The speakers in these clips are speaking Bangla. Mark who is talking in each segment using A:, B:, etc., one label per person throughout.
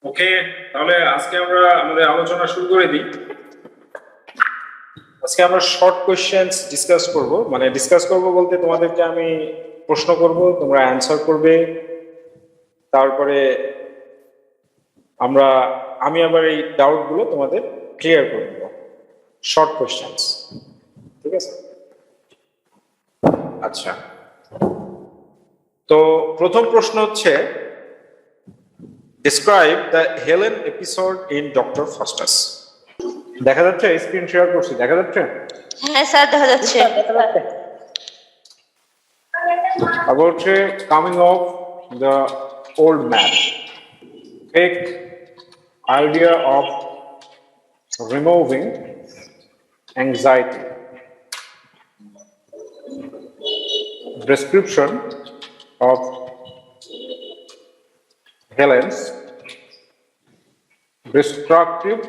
A: ওকে, তাহলে আজকে আমরা আমাদের আলোচনা শুরু করে দিই। আজকে আমরা শর্ট কোয়েশ্চেন্স ডিসকাস করব, মানে ডিসকাস করব বলতে তোমাদেরকে আমি প্রশ্ন করব, তোমরা অ্যানসার করবে, তারপরে আমি আবার এই ডাউট গুলো তোমাদের ক্লিয়ার করে দেব। শর্ট কোয়েশ্চেন্স, ঠিক আছে? আচ্ছা, তো প্রথম প্রশ্ন হচ্ছে, describe the Helen episode in Dr. Faustus. দেখা যাচ্ছে? স্ক্রিন শেয়ার করছি, দেখা যাচ্ছে?
B: হ্যাঁ স্যার, দেখা যাচ্ছে।
A: About coming of the old man, fake idea of removing anxiety, description of Helen's destructive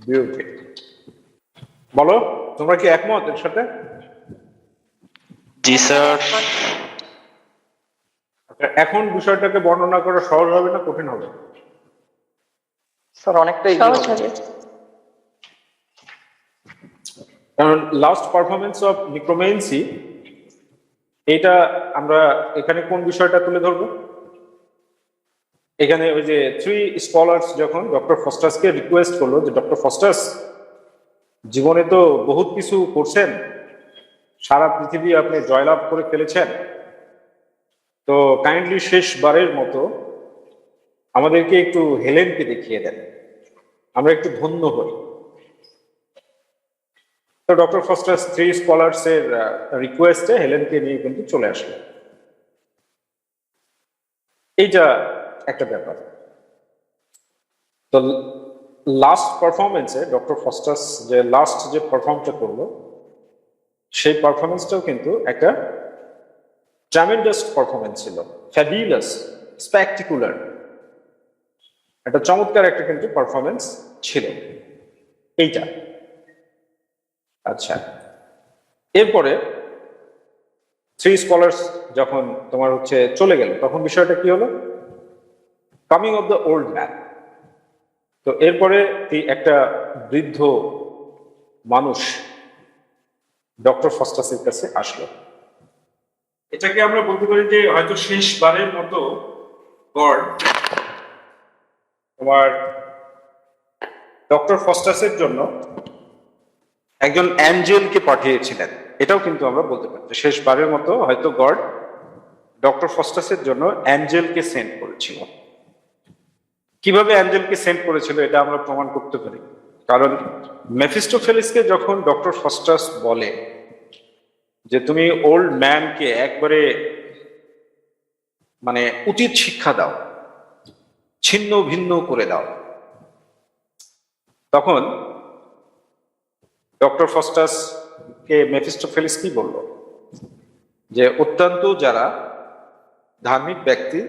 A: beauty. বলো, তোমরা কি একমত এর সাথে?
C: জি স্যার।
A: আচ্ছা, এখন বিষয়টাকে বর্ণনা করা সহজ হবে না কঠিন হবে?
C: স্যার অনেকটাই
B: সহজ হবে।
A: কারণ লাস্ট পারফরমেন্স অফ নিক্রোমেন্সি, এটা আমরা এখানে কোন বিষয়টা তুলে ধরবো? এখানে ওই যে থ্রি স্কলার্স যখন ডক্টর ফস্টাসকে রিকোয়েস্ট করলো যে ডক্টর ফস্টাস, জীবনে তো বহুত কিছু করছেন, সারা পৃথিবী আপনি জয়লাভ করে ফেলেছেন, তো কাইন্ডলি শেষবারের মতো আমাদেরকে একটু হেলেনকে দেখিয়ে দেন, আমরা একটু ধন্য হই। তো ডক্টর ফস্টাস থ্রি স্কলার্স এর রিকোয়েস্টে হেলেনকে নিয়ে কিন্তু চলে আসলো। এইটা একটা ব্যাপার। তো লাস্ট পারফরমেন্সে ডক্টর ফস্টাস যে লাস্ট যে পারফর্মটা করলো, সেই পারফরমেন্সটাও কিন্তু একটা ট্রামেন্ডাস পারফরমেন্স ছিল, ফ্যাবিউলাস, স্পেকটাকুলার, একটা চমৎকার একটা কিন্তু পারফরমেন্স ছিল এইটা। আচ্ছা, এরপরে থ্রি স্কলার্স যখন তোমার হচ্ছে চলে গেল, তখন বিষয়টা কি হলো? Coming of the old man. তো এরপরে একটা বৃদ্ধ মানুষ ডক্টর ফস্টাসের কাছে আসলো। এটাকে আমরা বলতে পারি যে হয়তো শেষবারের মতো গড তোমার ডক্টর ফস্টাসের জন্য একজন অ্যাঞ্জেলকে পাঠিয়েছিলেন। এটাও কিন্তু আমরা বলতে পারি যে শেষবারের মতো হয়তো গড ডক্টর ফস্টাসের জন্য অ্যাঞ্জেলকে সেন্ড করেছিল। কিভাবে অ্যাঞ্জেলকে সেন্ড করেছিল এটা আমরা প্রমাণ করতে পারি, কারণ মেফিস্টোফেলিসকে যখন ডক্টর ফস্টাস বলে যে তুমি ওল্ড ম্যানকে একবারে মানে উচিত শিক্ষা দাও, ছিন্ন ভিন্ন করে দাও, তখন ডক্টর ফস্টাস কে মেফিস্টোফেলিস কি বলল? যে অত্যন্ত যারা ধার্মিক ব্যক্তি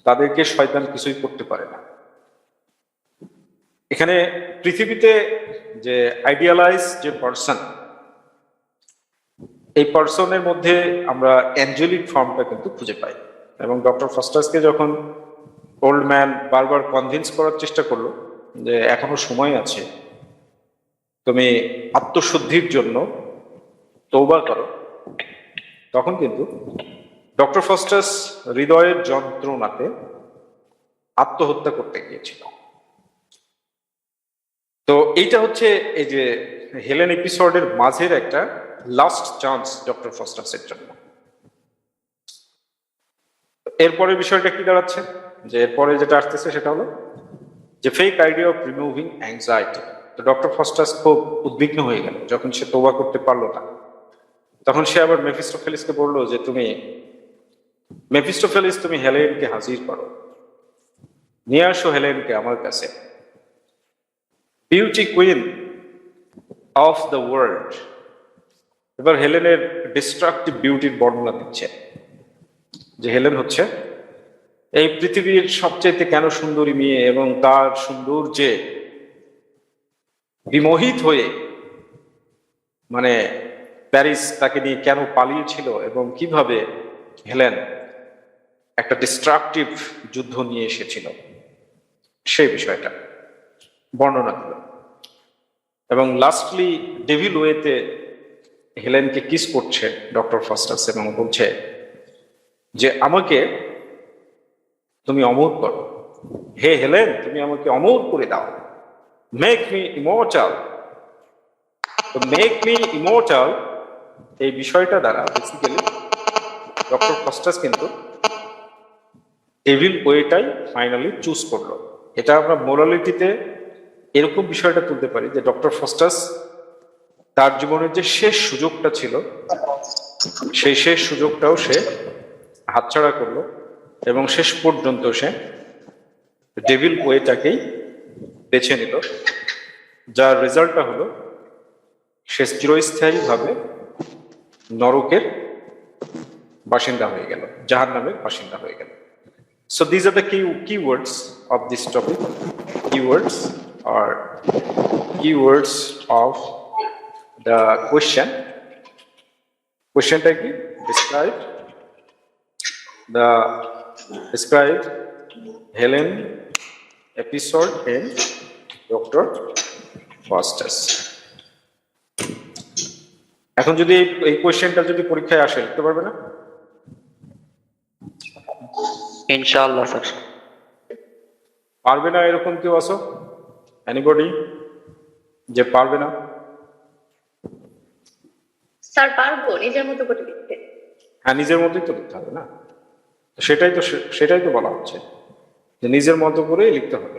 A: তাদেরকে শয়তান কিছুই করতে পারে না। এখানে পৃথিবীতে যে আইডিয়ালাইজ যে পার্সন, এই পার্সনের মধ্যে আমরা অ্যাঞ্জেলিক ফর্মটা কিন্তু খুঁজে পাই। এবং ডক্টর ফস্টাসকে যখন ওল্ড ম্যান বারবার কনভিন্স করার চেষ্টা করলো যে এখনো সময় আছে, তুমি আত্মশুদ্ধির জন্য তওবা করো, তখন কিন্তু ডক্টর ফস্টাস হৃদয়ের যন্ত্রণাতে আত্মহত্যা করতে গিয়েছিল। তো এইটা হচ্ছে এই যে হেলেন এপিসোডের মাঝের একটা লাস্ট চান্স ডক্টর ফস্টাসের জন্য। এরপরে বিষয়টা কি দাঁড়াচ্ছে, যে এরপরে যেটা আসতেছে সেটা হলো যে fake idea of removing anxiety. তো ডক্টর ফস্টাস খুব উদ্বিগ্ন হয়ে গেল যখন সে তওবা করতে পারলো না। তখন সে আবার মেফিস্টোফেলিসকে বললো যে মেফিস্টোফেলিস, তুমি হেলেনকে হাজির করো, নিয়ে আসো হেলেনকে আমার কাছে, beauty queen of the world. এবার হেলেনের ডিস্ট্রাকটিভ বিউটির বর্ণনা দিচ্ছে, যে হেলেন হচ্ছে এই পৃথিবীর সবচেয়ে কেন সুন্দরী মেয়ে, এবং তার সৌন্দর্যে বিমোহিত হয়ে মানে প্যারিস তাকে নিয়ে কেন পালিয়েছিল, এবং কিভাবে হেলেন একটা ডিস্ট্রাকটিভ যুদ্ধ নিয়ে এসেছিল সেই বিষয়টা বর্ণনা দিল। এবং লাস্টলি ডেভিল ওয়েতে হেলেনকে কিস করছে ডক্টর ফাস্টাস এবং বলছে যে আমাকে তুমি অমর করো, হে হেলেন তুমি আমাকে অমর করে দাও, মেক মি ইমর্টাল। তো মেক মি ইমর্টাল এই বিষয়টা দ্বারা বেসিক্যালি ডক্টর ফাস্টাস কিন্তু ডেভিল ওয়েটাই ফাইনালি চুজ করলো। এটা আমরা মোরালিটিতে এরকম বিষয়টা তুলতে পারি যে ডক্টর ফাস্টাস তার জীবনের যে শেষ সুযোগটা ছিল সেই শেষ সুযোগটাও সে হাতছাড়া করলো এবং শেষ পর্যন্ত সে ডেভিল ওয়েটাকেই বেছে নিল, যার রেজাল্টটা হলো সে চিরস্থায়ীভাবে নরকের বাসিন্দা হয়ে গেল, জাহান্নামের বাসিন্দা হয়ে গেল। So these are the keywords of this topic. Keywords are keywords of the question. Question type describe Helen episode in Dr. Faustus. এখন যদি এই কোশ্চেনটা যদি পরীক্ষায় আসে লিখতে পারবে না?
C: ইনশাআল্লাহ স্যার।
A: পারবে না এরকম কেউ আছো? এনিবডি যে পারবে না?
B: স্যার পারবো নিজের মতো করে লিখতে।
A: হ্যাঁ, নিজের মতোই তো লিখতে হবে না, সেটাই তো বলা হচ্ছে যে নিজের মতো করেই লিখতে হবে।